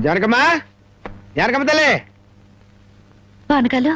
జనకమ్మా, జనకమ్మ తల్లి. పానకాలు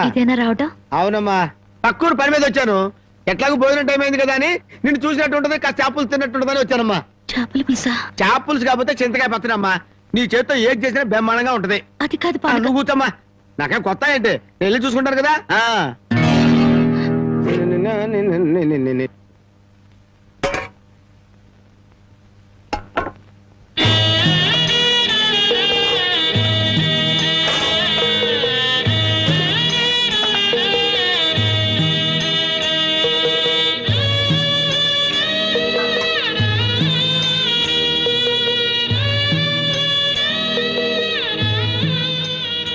ఇదేనా రావటం? అవునమ్మా, పక్కూరు పని మీద వచ్చాను. ఎట్లాగో భోజనం టైం అయింది కదా అని నిన్ను చూసినట్టు ఉంటది, కాస్త చేపలు తిన్నట్టుంటదని వచ్చానమ్మా. చేపలు పులుసా? చేపలు కాకపోతే చింతకాయ పచ్చడమ్మా. నీ చేత్తో ఏది చేసినా బ్రహ్మాండంగా ఉంటది. అది కాదు నువ్వు కూర్చోమ్మా, నాకేం కొత్త ఏంటి, వెళ్ళి చూసుకుంటాను కదా.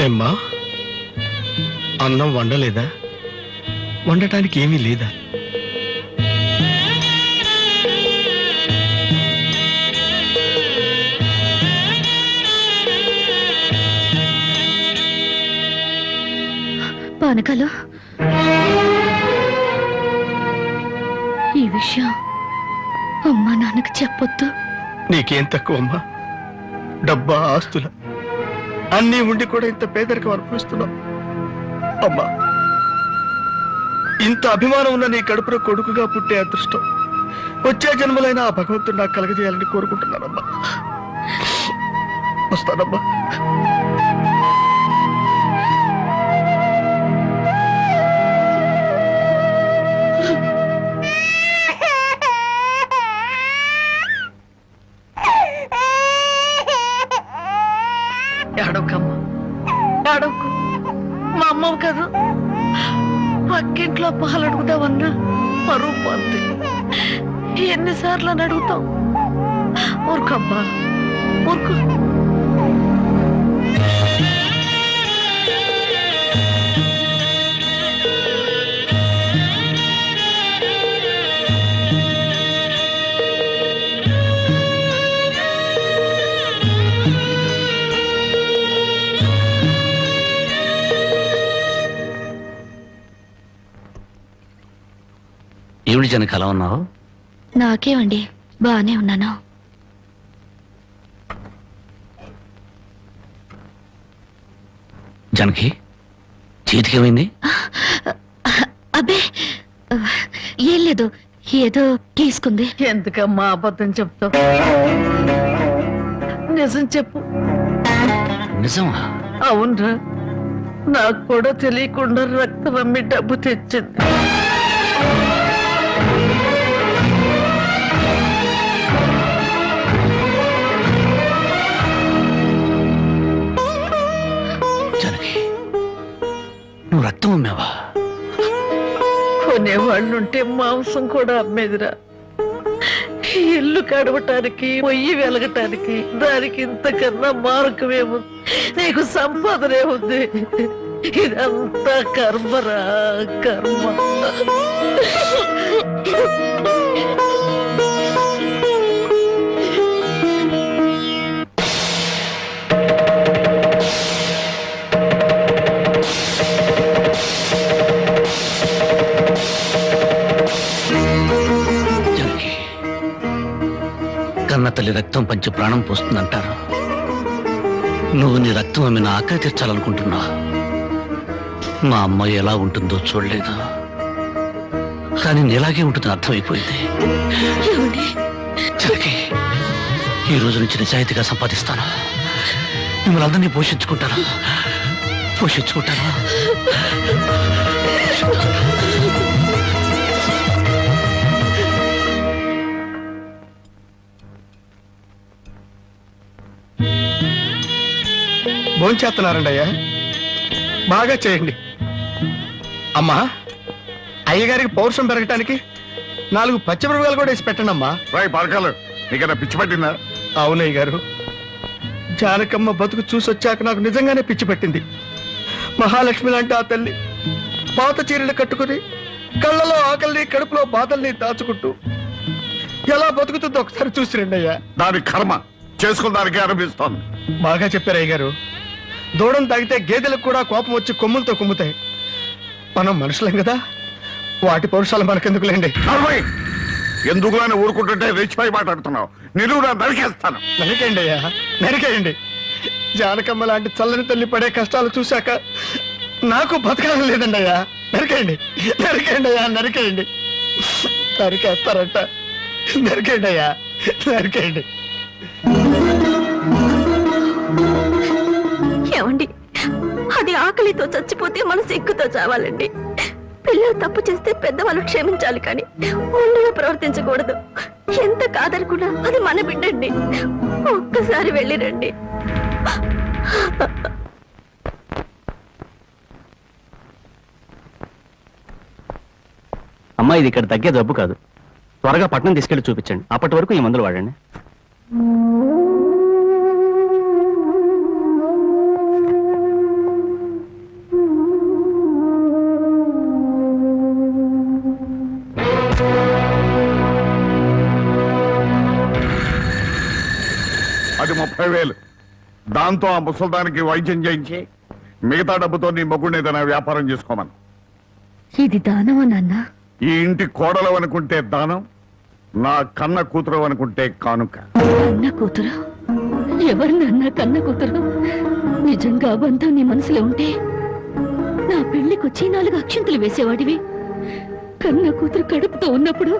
ఏమ్మా, అన్నం వండలేదా? వండటానికి ఏమీ లేదా? పానకాలు, ఈ విషయం అమ్మా నాన్నకు చెప్పొద్దు. నీకేం తక్కువమ్మా? డబ్బా, ఆస్తుల అన్నీ ఉండి కూడా ఇంత పేదరికం అనుభవిస్తున్నావు. అమ్మా, ఇంత అభిమానం ఉన్న నీ కడుపులో కొడుకుగా పుట్టే అదృష్టం వచ్చే జన్మలైనా ఆ భగవంతుడు నాకు కలగజేయాలని కోరుకుంటున్నానమ్మా. వస్తానమ్మా. ఏడవకమ్మా, ఏడవకు. మా అమ్మవు కదా, పక్కింట్లో పాలు అడుగుదామన్నా పరువు పోద్ది. ఎన్నిసార్లు అని అడుగుతావు? ఊరుకమ్మా, ఊరుకు. ఏమిటి జనక అలా ఉన్నావు? నాకేమండి, బానే ఉన్నాను. జనకి చేతికేమైంది? అబ్బే ఏం లేదు, ఏదో గీసుకుంది. ఎందుకమ్మా అబద్ధం చెప్తావు? నిజం చెప్పు. నిజమా? అవునరా, నాకు కూడా తెలియకుండా రక్తం అమ్మి డబ్బు తెచ్చింది. నువ్వు రక్తం అమ్మావా? కొనేవాళ్ళుంటే మాంసం కూడా అమ్మేదిరా. ఇల్లు కడవటానికి, పొయ్యి వెలగటానికి దానికి ఇంతకన్నా మార్గమేముంది? నీకు సంపాదనే ఉంది. ఇదంతా కర్మరా, కర్మ. కన్న తల్లి రక్తం పంచి ప్రాణం పోస్తుందంటారు. నువ్వు నీ రక్తం అమ్మి నా ఆకలి తీర్చాలనుకుంటున్నా. మా అమ్మ ఎలా ఉంటుందో చూడలేదు, కానీ నీలాగే ఉంటుందని అర్థమైపోయింది. జనకి, ఈ రోజు నుంచి నిజాయితీగా సంపాదిస్తాను. మిమ్మల్ని అందరినీ పోషించుకుంటాను. భోంచేస్తున్నారండి అయ్యా, బాగా చేయండి. అమ్మా, అయ్యగారికి పౌరుషం పెరగటానికి 4 పచ్చిమిరపకాయలు కూడా వేసి పెట్టండి అమ్మా. రాయి పరకాలు, నీకన్నా పిచ్చి పట్టిందా? అవునయ్య గారు, జానకమ్మ బతుకు చూసొచ్చాక నాకు నిజంగానే పిచ్చి పట్టింది. మహాలక్ష్మి లాంటి ఆ తల్లి పాత చీరలు కట్టుకుని కళ్ళలో ఆకలిని, కడుపులో బాధల్ని దాచుకుంటూ ఎలా బతుకుతుందో ఒకసారి చూసి రండి అయ్యా. దాని కర్మ చేసుకున్న దానికి అనిపిస్తోంది. బాగా చెప్పారు అయ్య గారు. దూడం తాగితే గేదెలకు కూడా కోపం వచ్చి కొమ్ములతో కుమ్ముతాయి. మనం మనుషులం కదా, వాటి పౌరుషాలు మనకెందుకులేండి. ఎందుకు అని ఊరుకుంటుంటే రెచ్చిపోయి మాట్లాడుతున్నావు. నిలువురా నరికేస్తాను. నరికేయండి అయ్యా, నరికేయండి. జానకమ్మ లాంటి చల్లని తల్లి పడే కష్టాలు చూశాక నాకు బతకాలం లేదండి అయ్యా. నరికేయండి, నరికేయండి అయ్యా, నరికేయండి. నరికేస్తారంట, నరికేయండి అయ్యా, నరికేయండి. ఏమండి, అది ఆకలితో చచ్చిపోతే మనసు ఎక్కుతో చావాలండి. పిల్లలు తప్పు చేస్తే పెద్దవాళ్ళు క్షమించాలి, కానీ ఒండుగా ప్రవర్తించకూడదు. ఎంత కాదనుకున్నా అది మన బిడ్డండి. ఒక్కసారి వెళ్ళిరండి. అమ్మా, ఇది ఇక్కడ తగ్గే జబ్బు కాదు. త్వరగా పట్నం తీసుకెళ్లి చూపించండి. అప్పటి వరకు ఈ మందులు వాడండి. అది 30,000. దాంతో ఆ ముసల్దానికి వైద్యం చేయించి మిగతా డబ్బుతో నీ మొగుడిని ఏదైనా వ్యాపారం చేసుకోమను. ఇది దానమా నాన్న? ఈ ఇంటి కోడలు అనుకుంటే దానం, నా కన్న కూతురు అనుకుంటే కానుక. కన్న కూతురు? ఎవరు నాన్న కన్న కూతురు? నిజంగా బంధం నీ మనసులో ఉంటే నా పెళ్లికొచ్చి 4 అక్షంతలు వేసేవాడివి. కన్న కూతురు కడుపుతో ఉన్నప్పుడు,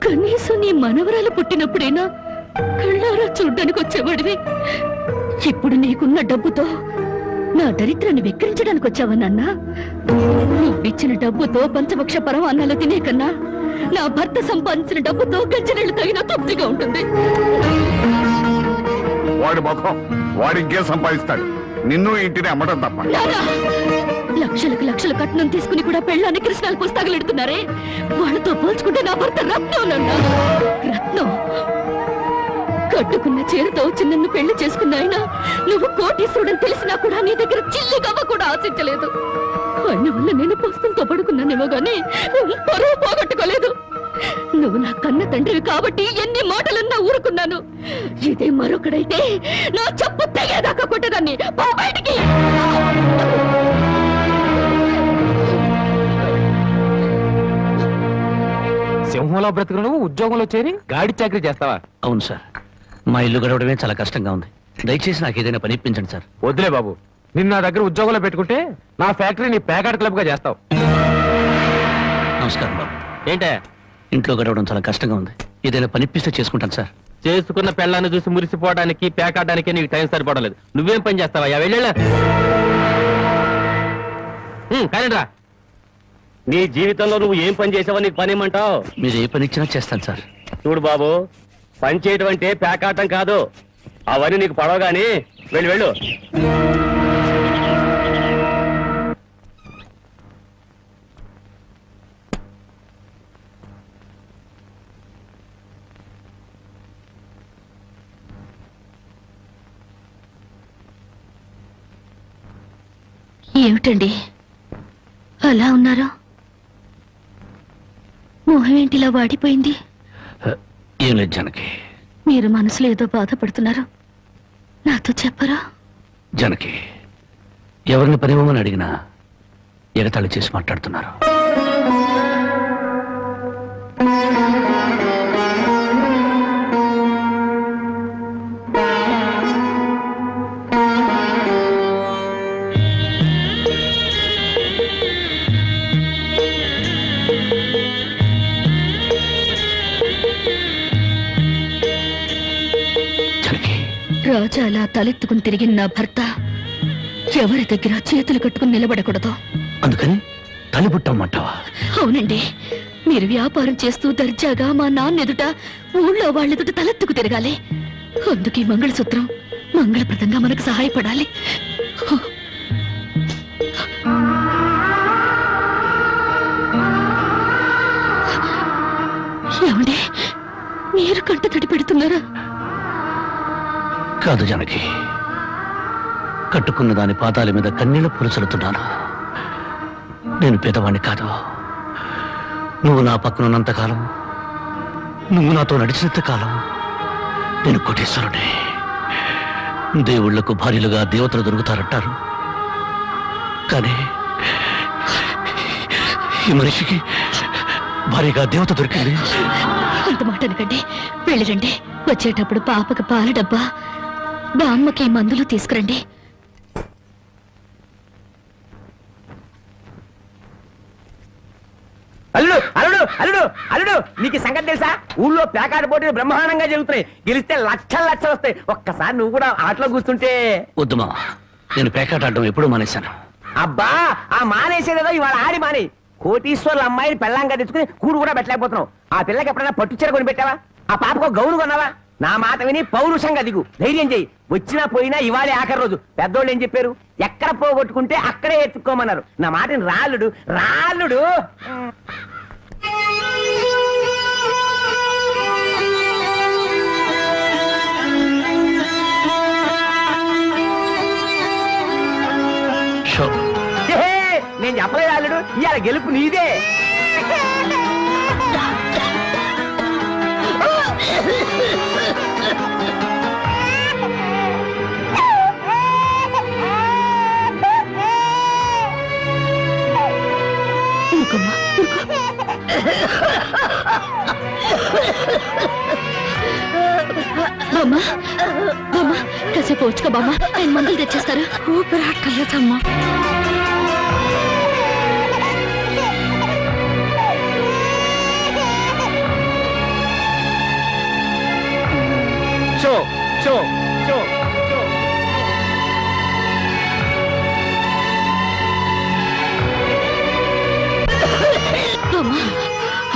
కనీసం నీ మనవరాలు పుట్టినప్పుడైనా కళ్ళారా చూడ్డానికి వచ్చేవాడివి. ఇప్పుడు నీకున్న డబ్బుతో నా దరిద్రాన్ని వెక్కిరించడానికి వచ్చావా నాన్న? నువ్విచ్చిన డబ్బుతో పంచభక్ష పరమాన్నాలు తినే కన్నా నా భర్త సంపాదించిన డబ్బుతో గంజనీళ్లు తగిన తృప్తిగా ఉంటుంది. వాడి ముఖం, వాడి ఇంకే సంపాదిస్తాడు. నిన్ను ఇంటిని అమ్మడం తప్ప. నాన్నా, లక్షలకు లక్షలు కట్నం తీసుకుని కూడా పెళ్ళాన్ని కృష్ణాలు పుస్తకాలు వాళ్ళతో పోల్చుకుంటే నా భర్త రత్నం నాన్న, రత్నం. కట్టుకున్న చీరతో వచ్చి నన్ను పెళ్లి చేసుకున్న ఆయన నువ్వు కోటీశ్వరుడని తెలిసినా కూడా నీ దగ్గర చిల్లి గవ్వ కూడా ఆశించలేదు. ఆయన వల్ల నేను పుస్తకంతో పడుకున్నానేమో గానీ పరువు పోగొట్టుకోలేదు. నువ్వు నా కన్న తండ్రివి కాబట్టి ఎన్ని మాటలన్నా ఊరుకున్నాను. ఇదే మరొకడైతే నా చెప్పు తెగేదాకా కొట్టేదాన్ని. పో బయటికి. సింహంలో బ్రతుకును ఉద్యోగంలో చేరి గాడి చాకరీ చేస్తావా? అవును సార్, మా ఇల్లు గడవడమే చాలా కష్టంగా ఉంది. దయచేసి నాకు ఏదైనా పని ఇప్పించండి సార్. వద్దులే బాబు, నిన్న నా దగ్గర ఉద్యోగంలో పెట్టుకుంటే నా ఫ్యాక్టరీని ప్యాకాట్ క్లబ్ గా చేస్తావు. నమస్కారం బాబు. ఏంటే? ఇంట్లో గడవడం చాలా కష్టంగా ఉంది. ఏదైనా పని ఇప్పిస్తే చేసుకుంటాను సార్. చేసుకున్న పెళ్ళాన్ని చూసి మురిసిపోవడానికి ప్యాకాటానికి నీకు టైం సరిపడలేదు. నువ్వేం పని చేస్తావా? వెళ్ళా కానీ రా. నీ జీవితంలో నువ్వు ఏం పని చేసావో నీకు పని ఏమంటావు? మీరు ఏ పని ఇచ్చినా చేస్తాను సార్. చూడు బాబు, పని చేయటం అంటే ప్యాకాటం కాదు. అవన్నీ నీకు పడవగాని వెళ్ళు వెళ్ళు. ఏమిటండి అలా ఉన్నారు? మొహం ఏంటిలా వాడిపోయింది? ఏం లేదు జానకి. మీరు మనసులో ఏదో బాధపడుతున్నారు, నాతో చెప్పరా? జానకి, ఎవరిని పనివ్వమని అడిగినా ఎగతాళి చేసి మాట్లాడుతున్నారు. రాజా అలా తలెత్తుకుని తిరిగిన నా భర్త ఎవరి దగ్గర చేతులు కట్టుకుని నిలబడకూడదు. అందుకని తలిపుట్టమంటావా? అవునండి, మీరు వ్యాపారం చేస్తూ దర్జాగా మా నాన్న ఎదుట, ఊళ్ళో వాళ్ళెదుట తలెత్తుకు తిరగాలి. అందుకే మంగళసూత్రం మంగళప్రదంగా మనకు సహాయపడాలి. ఏమండి, మీరు కంట తడి పెడుతున్నారా? కాదు జానకి, కట్టుకున్న దాని పాదాల మీద కన్నీళ్లు పురుచలుతున్నాను. నేను పేదవాణ్ణి కాదు. నువ్వు నా పక్కన ఉన్నంతకాలం, నువ్వు నాతో నడిచినంత కాలం నేను కోటేశ్వరుడే. దేవుళ్లకు భార్యలుగా దేవతలు దొరుకుతారంటారు, కానీ ఈ మనిషికి భార్యగా దేవత దొరికింది. అంత మాట అనకండి, వెళ్ళిరండి. వచ్చేటప్పుడు పాపకు పాల డబ్బా, బామ్మకి మందులు తీసుకురండి. అల్లుడు అల్లుడు అల్లుడు అల్లుడు నీకు ఈ సంగతి తెలుసా? ఊళ్ళో పేకాట పోటీలు బ్రహ్మాండంగా జరుగుతున్నాయి. గెలిస్తే లక్షలు లక్షలు వస్తాయి. ఒక్కసారి నువ్వు కూడా ఆటలో కూర్చుంటే. వద్దు మావా, నేను పేకాట ఆడడం ఎప్పుడూ మానేశాను. అబ్బా ఆ మానేసేదేదో ఇవాళ ఆడి మాని. కోటీశ్వర్ల అమ్మాయిని పెళ్ళంగా తెచ్చుకుని కూడు కూడా పెట్టలేకపోతున్నావు. ఆ పిల్లకి ఎప్పుడైనా పట్టుచీర కొని పెట్టావా? ఆ పాపకు గౌను కొన్నావా? నా మాట విని పౌరుషంగా దిగు, ధైర్యం చెయ్యి. వచ్చినా పోయినా ఇవాళే ఆఖరి రోజు. పెద్దోళ్ళు ఏం చెప్పారు? ఎక్కడ పోగొట్టుకుంటే అక్కడే ఎత్తుక్కోమన్నారు. నా మాటని రాళ్ళుడు రాళ్ళుడు. షో నేను చెప్పలేదు అల్లుడు, ఇవాళ గెలుపు నీదే. ఊరుకోమ్మా, ఊరుకో. బామ్మ బామ్మ కాసేపు వచ్చుకో బామ్మ, ఆయన మందులు తెచ్చేస్తారు. ఊపిరాటలేదమ్మా. షో షో షో షో. బామ్మ,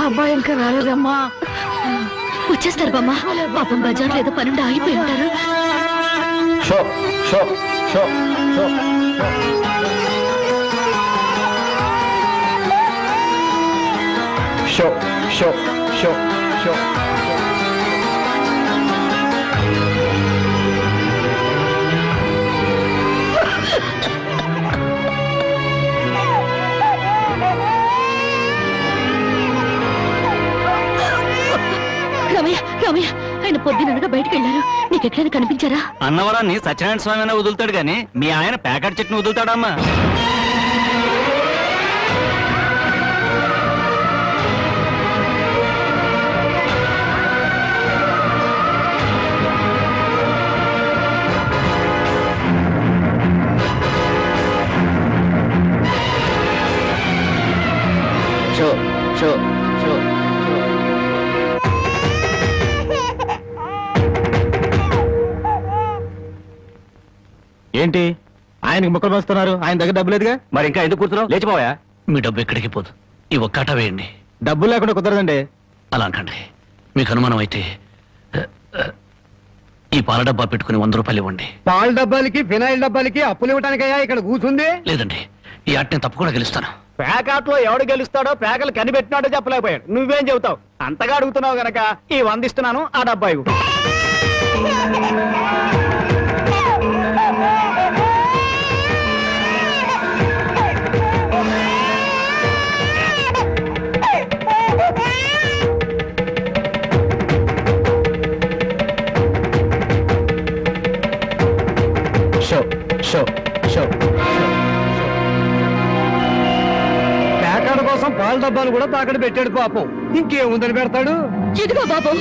అబ్బాయి ఇంకా రాలేదమ్మా. వచ్చేస్తారు బామ్మ. పాపం బజార్లో ఏదో పనుండి ఆగిపోయి ఉంటారు. షో షో షో షో షో షో షో షో. రామయ్య రామయ్య, ఆయన పొద్దుననగా బయటకు వెళ్ళారు. నీకు ఎక్కడైనా కనిపించారా? అన్నవరాన్ని సత్యనారాయణ స్వామి అయినా వదులుతాడు గాని మీ ఆయన ప్యాకెట్ చెట్టును వదులుతాడమ్మా. షో షో షో. ఏంటి ఆయనకి ముక్కలు పంచుతున్నారు? ఆయన దగ్గర డబ్బు లేదుగా, మరి ఇంకా ఎందుకు కూర్చున్నావు? లేచిపోయా. మీ డబ్బు ఎక్కడికి పోదు. ఈ ఒక్కట వేయండి. డబ్బులు లేకుండా కుదరదండి. అలా అనకండి. మీకు అనుమానం అయితే ఈ పాల డబ్బా పెట్టుకుని 100 రూపాయలు ఇవ్వండి. పాల డబ్బాలకి ఫినాయిల్ డబ్బాలకి అప్పులు ఇవ్వటానికయ్యా ఇక్కడ కూర్చుంది? లేదండి, ఈ ఆట నేను తప్పకుండా గెలుస్తాను. పేకాట్లో ఎవడు గెలుస్తాడో పేకలు కనిపెట్టినాడో చెప్పలేకపోయాడు. నువ్వేం చెబుతావు? అంతగా అడుగుతున్నావు గనక ఈ 100 ఇస్తున్నాను. ఆ డబ్బా ఇవ్వు. షో షో షో. పేకాడ కోసం పాల డబ్బాలు కూడా తాకడ పెట్టాడు పాపం. ఇంకేముందని పెడతాడు? ఇదిగో బాబు.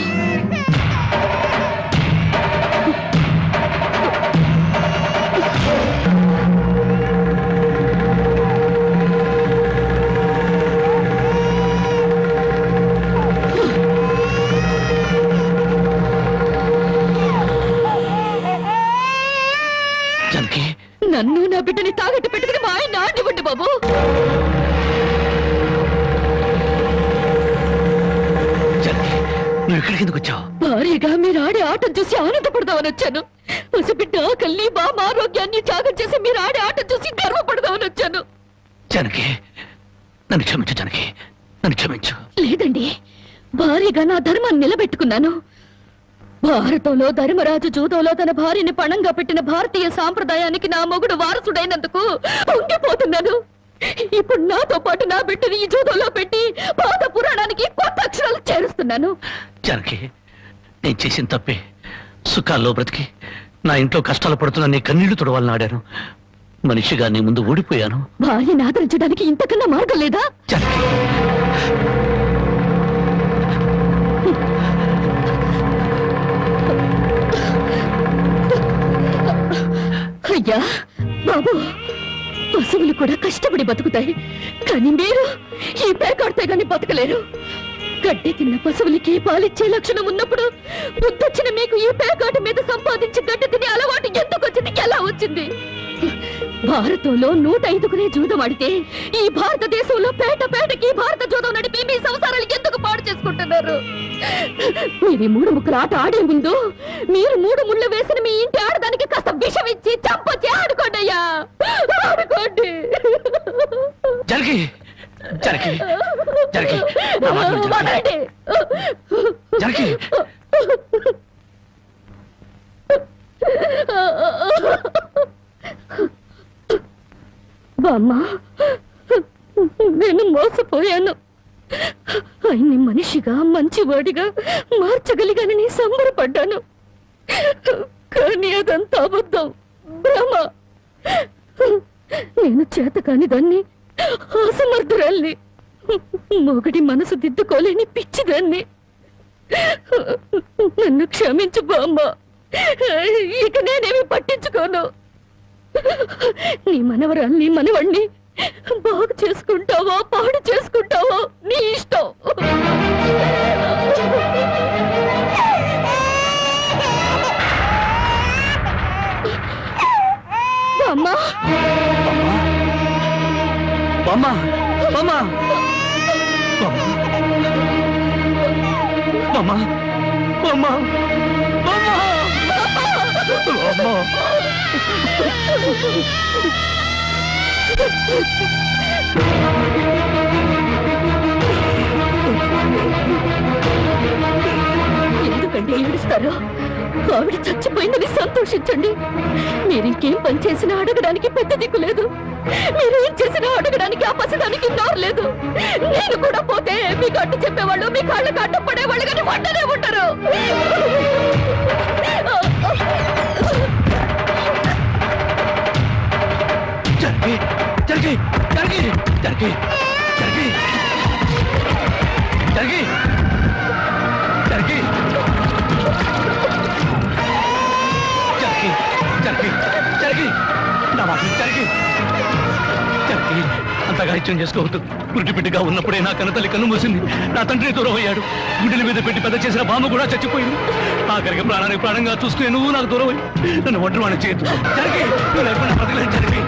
జానకి, నన్ను నా బిడ్డని తాగట్టు పెట్టుకుని మా ఆయన నాడివ్వండి బాబు. జానకి, నువ్వు ఇక్కడికి ఎందుకు వచ్చావు? భారీగా మీరు ఆడే ఆటం చూసి ఆనందపడదామని వచ్చాను. పసిబిడ్డ ఆకల్ని బామ్మ ఆరోగ్యాన్ని త్యాగం చేసి మీరు ఆడే ఆటం చూసి గర్వపడదామని వచ్చాను. జానకి, నన్ను క్షమించు. జానకి, నన్ను క్షమించు. లేదండి, భారీగా నా ధర్మాన్ని నిలబెట్టుకున్నాను. భారతంలో ధర్మరాజు జూదంలో తన భార్యని పణంగా పెట్టిన భారతీయ సాంప్రదాయానికి నా మొగుడు వారసుడైనందుకు ఉండిపోతున్నాను. ఇప్పుడు నాతో పాటు నా బిడ్డని ఈ జూదంలో పెట్టి పాత పురాణానికి కొత్త అక్షరాలు చేరుస్తున్నాను. జానకి, నేను చేసిన తప్పే. సుఖాల్లో బ్రతికి నా ఇంట్లో కష్టాలు పడుతున్నా నీ కన్నీళ్లు తుడవాలని ఆడాను. మనిషిగా నీ ముందు ఓడిపోయాను. భార్యని ఆదరించడానికి ఇంతకన్నా మార్గం లేదా? జానకి, అయ్యా బాబు, పశువులు కూడా కష్టపడి బతుకుతాయి, కానీ మీరు ఈ పేకాడితే గాని బతకలేరు. గడ్డి తిన్న పశువులకి పాలిచ్చే లక్షణం ఉన్నప్పుడు బుద్ధొచ్చిన మీకు ఈ పేకాట మీద సంపాదించి గడ్డి తినే అలవాటు ఎందుకు వచ్చింది, ఎలా వచ్చింది? భారతంలో 105 జూదం ఆడితే ఈ భారతదేశంలో పేట పేటకి భారత జూదం నడిపి మీ సంసారాలు ఎందుకు పాడు చేసుకుంటున్నారు? మీరు ఈ 3 ముక్కల ఆట ఆడే ముందు మీరు 3 ముళ్ళు వేసిన మీ ఇంటి ఆడదానికి కాస్త విషం ఇచ్చి చంపొచ్చి ఆడుకోండి అయ్యా, ఆడుకోండి. జరగి జరగి జరగి నా మాట విను, వదలండి. జరగి. బామ్మ, నేను మోసపోయాను. ఆయన్ని మనిషిగా మంచివాడిగా మార్చగలిగానని సంబరపడ్డాను, కానీ అదంతా అబద్ధం, భ్రమ. నేను చేతకాని దాన్ని, అసమర్థురాల్ని, మొగడి మనసు దిద్దుకోలేని పిచ్చిదాన్ని. నన్ను క్షమించు బామ్మ, ఇక నేనేమి పట్టించుకోను. నీ మనవరాల్ని మనవణ్ణి బాగు చేసుకుంటావో పాడు చేసుకుంటావో నీ ఇష్టం. అమ్మా బామ్మ బామ్మ బామ్మ బామ్మ బామ్మ. ఎందుకండి ఏడుస్తారు? ఆవిడ చచ్చిపోయిందని సంతోషించండి. మీరింకేం పని చేసినా అడగడానికి పెద్ద దిక్కు లేదు, మీరేం చేసినా అడగడానికి ఆ పసిదానికి నోరు లేదు. నేను కూడా పోతే మీకు అడ్డు చెప్పేవాళ్ళు, మీ కాళ్ళకి అడ్డు పడేవాళ్ళు, కానీ వంటనే ఉంటారు. జరగి జరగి జరగి జరగి జరగి జరగి జరగి జరగి జరగి జరగి నా మాట జరగి జరగి అంతగా ఇచ్చం చేసుకోవద్దు. పురిటి బిడ్డగా ఉన్నప్పుడే నా కన్నతల్లి కన్ను మూసింది, నా తండ్రి దూరం అయ్యాడు. గుడ్డల మీద పెట్టి పెద్ద చేసిన బామ్మ కూడా చచ్చిపోయింది. ఆఖరికి ప్రాణానికి ప్రాణంగా చూసుకునే నువ్వు నాకు దూరం అయ్యి నన్ను ఒంటరి వాడిని చేయొద్దు. జరిగి నువ్వు లేకుండా బతకలేదు. జరిగి